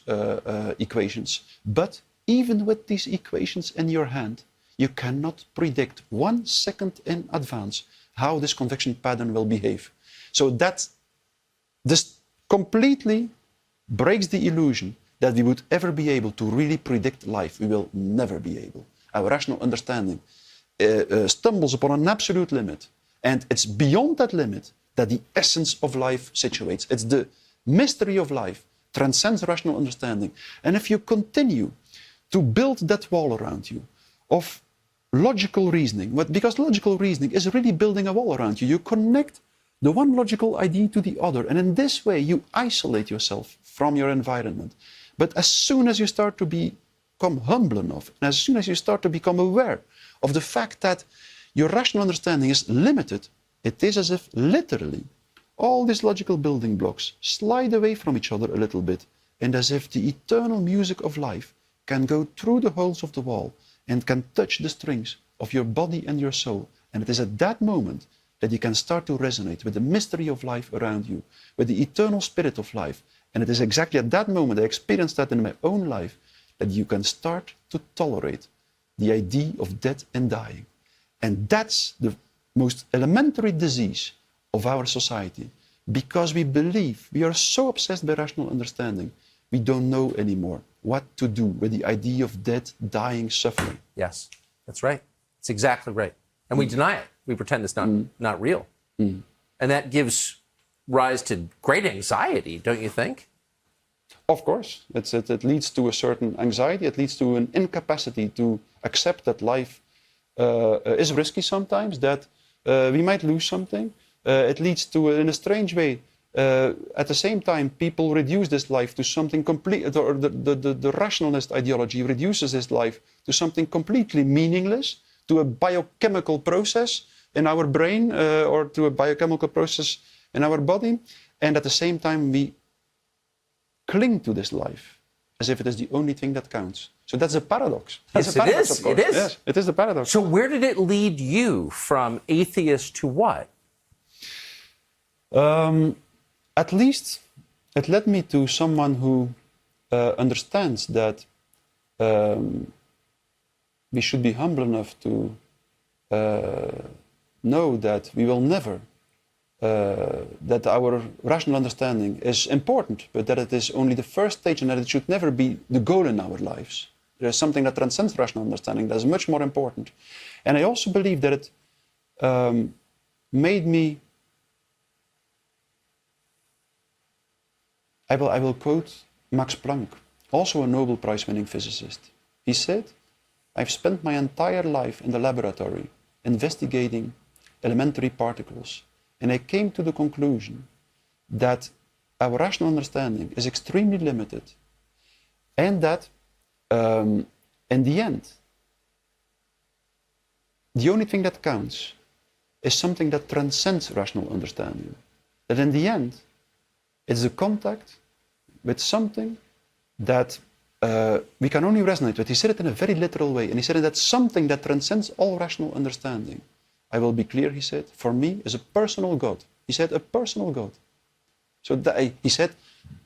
equations. But even with these equations in your hand, you cannot predict 1 second in advance how this convection pattern will behave. So that this completely breaks the illusion that we would ever be able to really predict life. We will never be able. Our rational understanding stumbles upon an absolute limit, and it's beyond that limit that the essence of life situates. It's the mystery of life, transcends rational understanding. And if you continue to build that wall around you of logical reasoning, because logical reasoning is really building a wall around you, you connect the one logical idea to the other, and in this way you isolate yourself from your environment. But as soon as you start to become humble enough, and as soon as you start to become aware of the fact that your rational understanding is limited, it is as if literally all these logical building blocks slide away from each other a little bit, and as if the eternal music of life can go through the holes of the wall and can touch the strings of your body and your soul. And it is at that moment that you can start to resonate with the mystery of life around you, with the eternal spirit of life. And it is exactly at that moment, I experienced that in my own life, that you can start to tolerate the idea of death and dying. And that's the most elementary disease of our society, because we believe, we are so obsessed by rational understanding, we don't know anymore what to do with the idea of death, dying, suffering. Yes, that's right. It's exactly right. And we deny it. We pretend it's not real. And that gives rise to great anxiety, don't you think? Of course, it leads to a certain anxiety. It leads to an incapacity to accept that life is risky sometimes, that we might lose something. It leads to, in a strange way, at the same time, people reduce this life to something complete, or the rationalist ideology reduces this life to something completely meaningless, to a biochemical process in our brain, or to a biochemical process in our body. And at the same time, we cling to this life as if it is the only thing that counts. So that's a paradox. That's Yes, a paradox, it is. of course. It is. Yes, it is a paradox. So where did it lead you from atheist to what? At least it led me to someone who understands that we should be humble enough to know that we will never, that our rational understanding is important, but that it is only the first stage and that it should never be the goal in our lives. There is something that transcends rational understanding that is much more important. And I also believe that it made me, I will quote Max Planck, also a Nobel Prize-winning physicist. He said, "I've spent my entire life in the laboratory investigating elementary particles, and I came to the conclusion that our rational understanding is extremely limited, and that in the end, the only thing that counts is something that transcends rational understanding. That in the end, it's a contact with something that we can only resonate with." He said it in a very literal way, and he said that something that transcends all rational understanding. I will be clear, he said, for me is a personal God. He said, a personal God. So he said,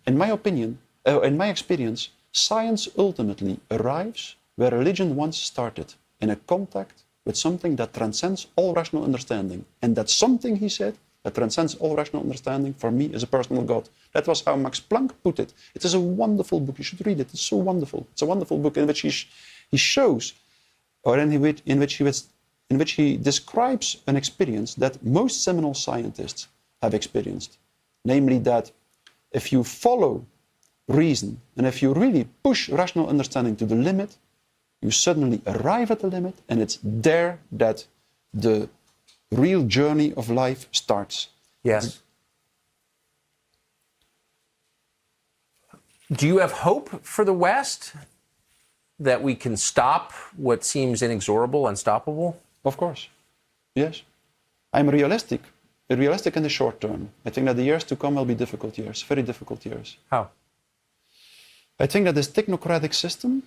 in my opinion, in my experience, science ultimately arrives where religion once started, in a contact with something that transcends all rational understanding. And that something, he said, that transcends all rational understanding, for me, is a personal God. That was how Max Planck put it. It is a wonderful book. You should read it. It's so wonderful. It's a wonderful book in which he shows, or in which he describes an experience that most seminal scientists have experienced. Namely that if you follow reason, and if you really push rational understanding to the limit, you suddenly arrive at the limit, and it's there that the real journey of life starts. Yes. Do you have hope for the West that we can stop what seems inexorable, unstoppable? Of course, yes. I'm realistic in the short term. I think that the years to come will be difficult years, very difficult years. How? I think that this technocratic system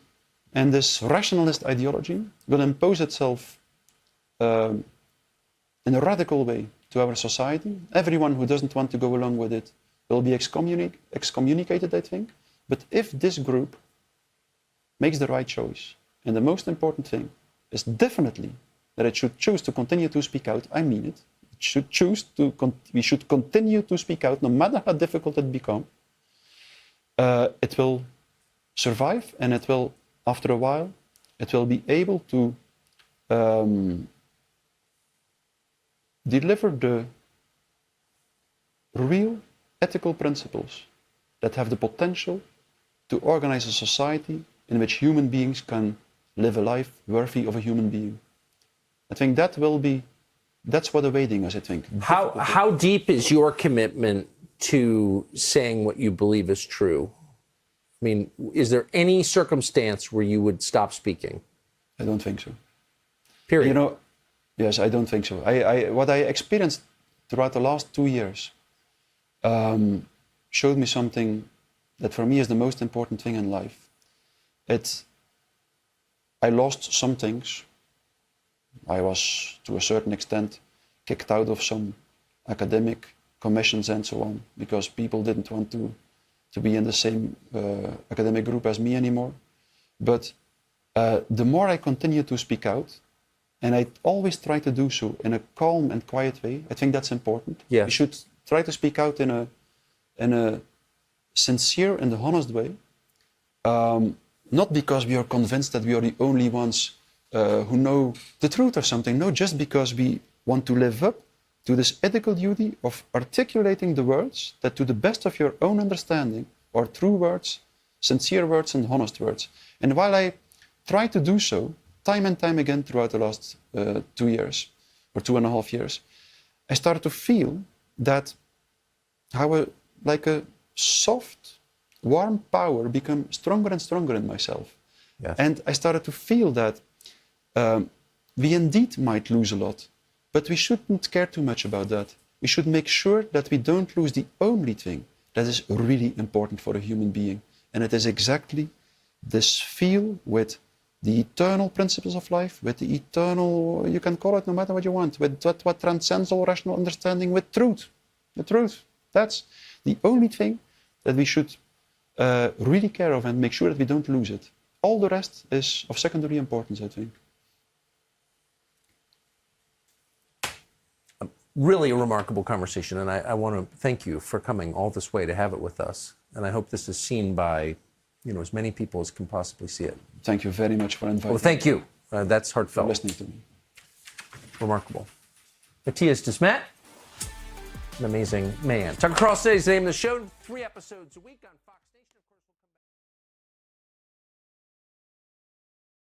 and this rationalist ideology will impose itself in a radical way to our society. Everyone who doesn't want to go along with it will be excommunicated, I think. But if this group makes the right choice, and the most important thing is definitely that it should choose to continue to speak out, I mean it. We should continue to speak out, no matter how difficult it becomes. It will survive, and it will, after a while, it will be able to deliver the real ethical principles that have the potential to organize a society in which human beings can live a life worthy of a human being. I think that's what awaiting us, I think. How deep is your commitment to saying what you believe is true? I mean, is there any circumstance where you would stop speaking? I don't think so. Period. You know, yes, I don't think so. What I experienced throughout the last 2 years showed me something that for me is the most important thing in life. I lost some things. I was, to a certain extent, kicked out of some academic commissions and so on, because people didn't want to be in the same academic group as me anymore. But the more I continue to speak out, and I always try to do so in a calm and quiet way, I think that's important. Yes. We should try to speak out in a sincere and honest way, not because we are convinced that we are the only ones who know the truth or something. No, just because we want to live up to this ethical duty of articulating the words that, to the best of your own understanding, are true words, sincere words, and honest words. And while I try to do so time and time again throughout the last 2 years or 2.5 years, I started to feel that how like a soft, warm power become stronger and stronger in myself. Yes. And I started to feel that we indeed might lose a lot, but we shouldn't care too much about that. We should make sure that we don't lose the only thing that is really important for a human being. And it is exactly this feel with the eternal principles of life, with the eternal, you can call it no matter what you want, with what transcends all rational understanding, with truth. The truth. That's the only thing that we should really care of and make sure that we don't lose it. All the rest is of secondary importance, I think. Really a remarkable conversation, and I want to thank you for coming all this way to have it with us. And I hope this is seen by, as many people as can possibly see it. Thank you very much for inviting me. Well, thank you. That's heartfelt. For listening to me. Remarkable. Mattias Desmet, an amazing man. Tucker Carlson is the name of the show. 3 episodes a week on Fox.